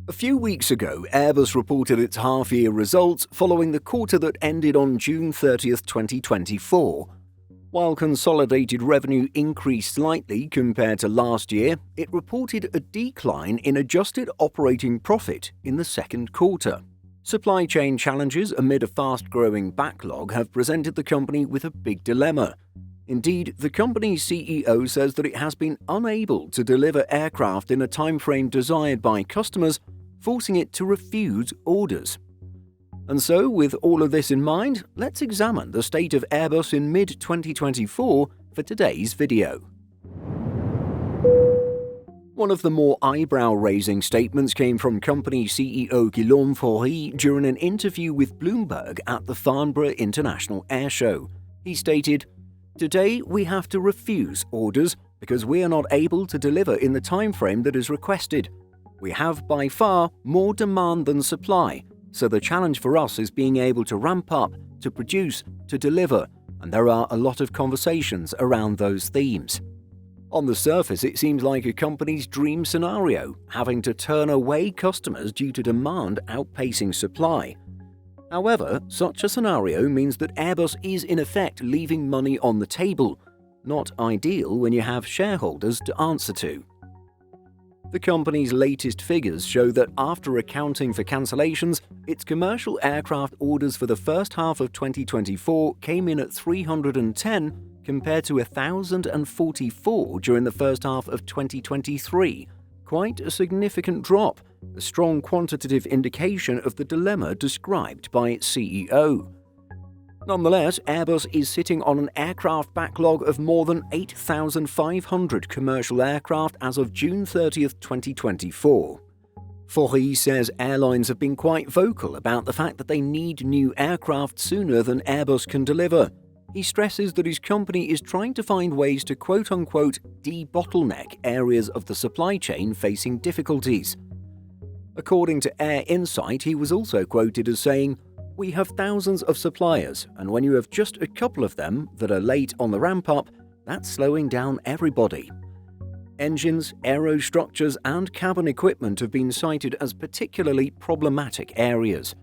A few weeks ago, Airbus reported its half-year results following the quarter that ended on June 30th, 2024. While consolidated revenue increased slightly compared to last year, it reported a decline in adjusted operating profit in the second quarter. Supply chain challenges amid a fast-growing backlog have presented the company with a big dilemma. Indeed, the company's CEO says that it has been unable to deliver aircraft in a timeframe desired by customers, forcing it to refuse orders. And so, with all of this in mind, let's examine the state of Airbus in mid-2024 for today's video. One of the more eyebrow-raising statements came from company CEO Guillaume Faury during an interview with Bloomberg at the Farnborough International Air Show. He stated, "Today we have to refuse orders because we are not able to deliver in the timeframe that is requested. We have by far more demand than supply, so the challenge for us is being able to ramp up, to produce, to deliver, and there are a lot of conversations around those themes." On the surface, it seems like a company's dream scenario, having to turn away customers due to demand outpacing supply. However, such a scenario means that Airbus is in effect leaving money on the table, not ideal when you have shareholders to answer to. The company's latest figures show that after accounting for cancellations, its commercial aircraft orders for the first half of 2024 came in at 310 compared to 1,044 during the first half of 2023. Quite a significant drop, a strong quantitative indication of the dilemma described by its CEO. Nonetheless, Airbus is sitting on an aircraft backlog of more than 8,500 commercial aircraft as of June 30th, 2024. Faury says airlines have been quite vocal about the fact that they need new aircraft sooner than Airbus can deliver. He stresses that his company is trying to find ways to quote-unquote de-bottleneck areas of the supply chain facing difficulties. According to Air Insight, he was also quoted as saying, "We have thousands of suppliers, and when you have just a couple of them that are late on the ramp-up, that's slowing down everybody." Engines, aerostructures, and cabin equipment have been cited as particularly problematic areas.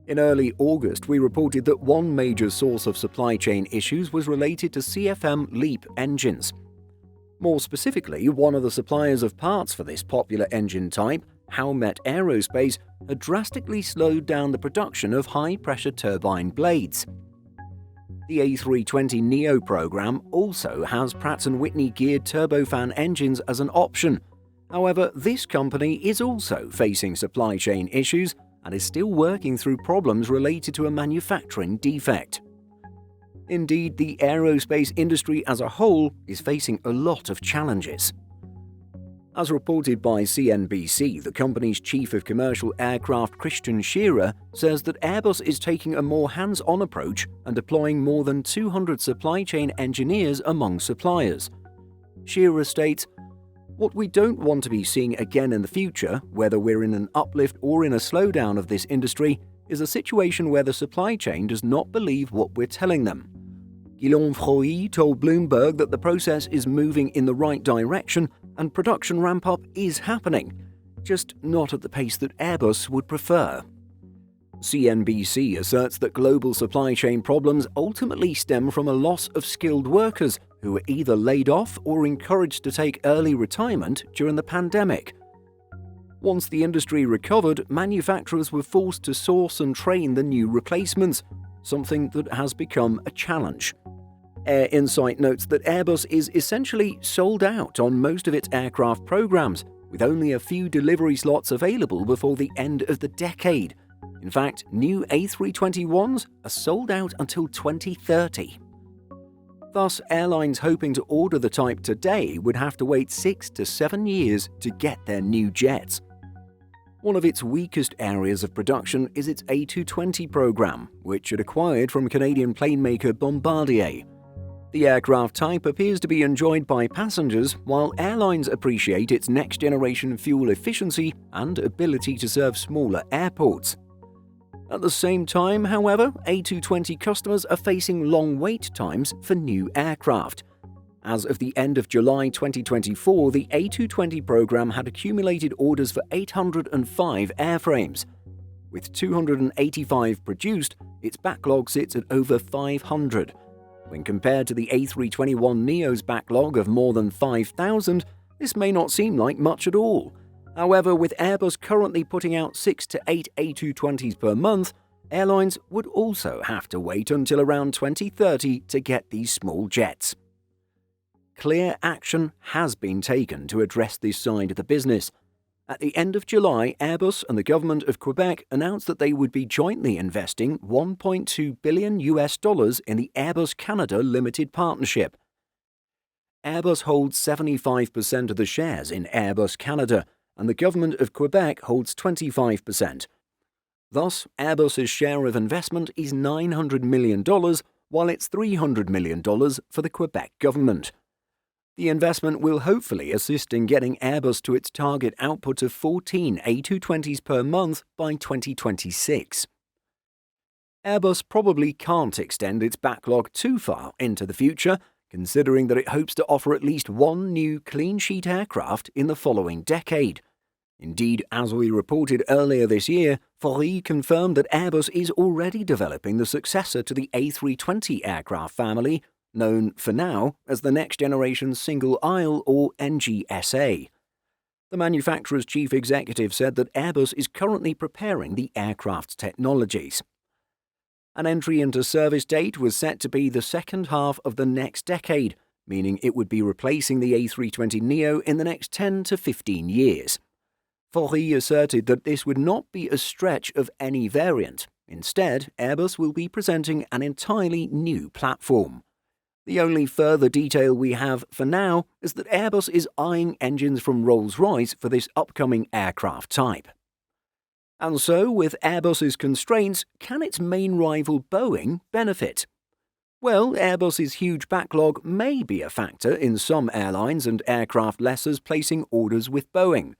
In early August, we reported that one major source of supply chain issues was related to CFM LEAP engines. More specifically, one of the suppliers of parts for this popular engine type, Howmet Aerospace, had drastically slowed down the production of high-pressure turbine blades. The A320neo program also has Pratt & Whitney geared turbofan engines as an option. However, this company is also facing supply chain issues and is still working through problems related to a manufacturing defect. Indeed, the aerospace industry as a whole is facing a lot of challenges. As reported by CNBC, the company's chief of commercial aircraft, Christian Scherer, says that Airbus is taking a more hands-on approach and deploying more than 200 supply chain engineers among suppliers. Scherer states, "What we don't want to be seeing again in the future, whether we're in an uplift or in a slowdown of this industry, is a situation where the supply chain does not believe what we're telling them." Guillaume Faury told Bloomberg that the process is moving in the right direction and production ramp-up is happening, just not at the pace that Airbus would prefer. CNBC asserts that global supply chain problems ultimately stem from a loss of skilled workers who were either laid off or encouraged to take early retirement during the pandemic. Once the industry recovered, manufacturers were forced to source and train the new replacements, something that has become a challenge. Air Insight notes that Airbus is essentially sold out on most of its aircraft programs, with only a few delivery slots available before the end of the decade. In fact, new A321s are sold out until 2030. Thus, airlines hoping to order the type today would have to wait 6 to 7 years to get their new jets. One of its weakest areas of production is its A220 program, which it acquired from Canadian planemaker Bombardier. The aircraft type appears to be enjoyed by passengers, while airlines appreciate its next-generation fuel efficiency and ability to serve smaller airports. At the same time, however, A220 customers are facing long wait times for new aircraft. As of the end of July 2024, the A220 program had accumulated orders for 805 airframes. With 285 produced, its backlog sits at over 500. When compared to the A321neo's backlog of more than 5,000, this may not seem like much at all. However, with Airbus currently putting out 6 to 8 A220s per month, airlines would also have to wait until around 2030 to get these small jets. Clear action has been taken to address this side of the business. At the end of July, Airbus and the government of Quebec announced that they would be jointly investing $1.2 billion in the Airbus Canada Limited Partnership. Airbus holds 75% of the shares in Airbus Canada, and the government of Quebec holds 25%. Thus, Airbus's share of investment is $900 million, while it's $300 million for the Quebec government. The investment will hopefully assist in getting Airbus to its target output of 14 A220s per month by 2026. Airbus probably can't extend its backlog too far into the future, considering that it hopes to offer at least one new clean-sheet aircraft in the following decade. Indeed, as we reported earlier this year, Faury confirmed that Airbus is already developing the successor to the A320 aircraft family, known for now as the Next Generation Single Aisle or NGSA. The manufacturer's chief executive said that Airbus is currently preparing the aircraft's technologies. An entry into service date was set to be the second half of the next decade, meaning it would be replacing the A320neo in the next 10 to 15 years. Faury asserted that this would not be a stretch of any variant. Instead, Airbus will be presenting an entirely new platform. The only further detail we have for now is that Airbus is eyeing engines from Rolls-Royce for this upcoming aircraft type. And so, with Airbus's constraints, can its main rival Boeing benefit? Well, Airbus's huge backlog may be a factor in some airlines and aircraft lessors placing orders with Boeing.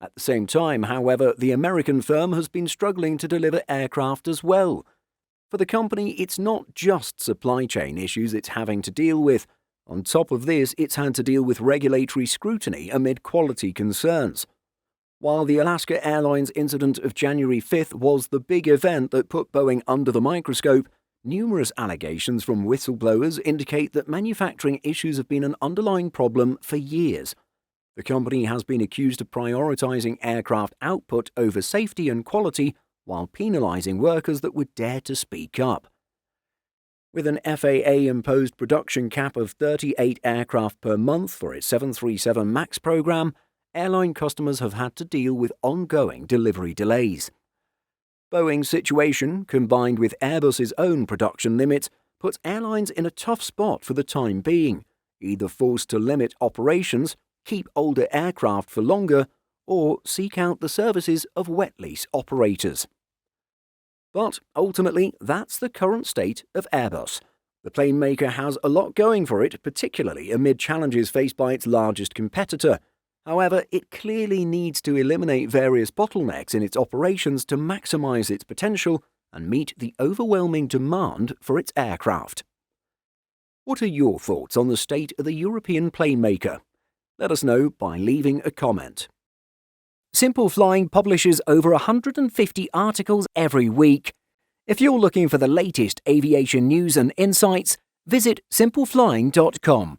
At the same time, however, the American firm has been struggling to deliver aircraft as well. For the company, it's not just supply chain issues it's having to deal with. On top of this, it's had to deal with regulatory scrutiny amid quality concerns. While the Alaska Airlines incident of January 5th was the big event that put Boeing under the microscope, numerous allegations from whistleblowers indicate that manufacturing issues have been an underlying problem for years. The company has been accused of prioritizing aircraft output over safety and quality, while penalizing workers that would dare to speak up. With an FAA-imposed production cap of 38 aircraft per month for its 737 MAX program, airline customers have had to deal with ongoing delivery delays. Boeing's situation, combined with Airbus's own production limits, puts airlines in a tough spot for the time being, either forced to limit operations, keep older aircraft for longer, or seek out the services of wet lease operators. But ultimately, that's the current state of Airbus. The plane maker has a lot going for it, particularly amid challenges faced by its largest competitor. However, it clearly needs to eliminate various bottlenecks in its operations to maximize its potential and meet the overwhelming demand for its aircraft. What are your thoughts on the state of the European plane maker? Let us know by leaving a comment. Simple Flying publishes over 150 articles every week. If you're looking for the latest aviation news and insights, visit simpleflying.com.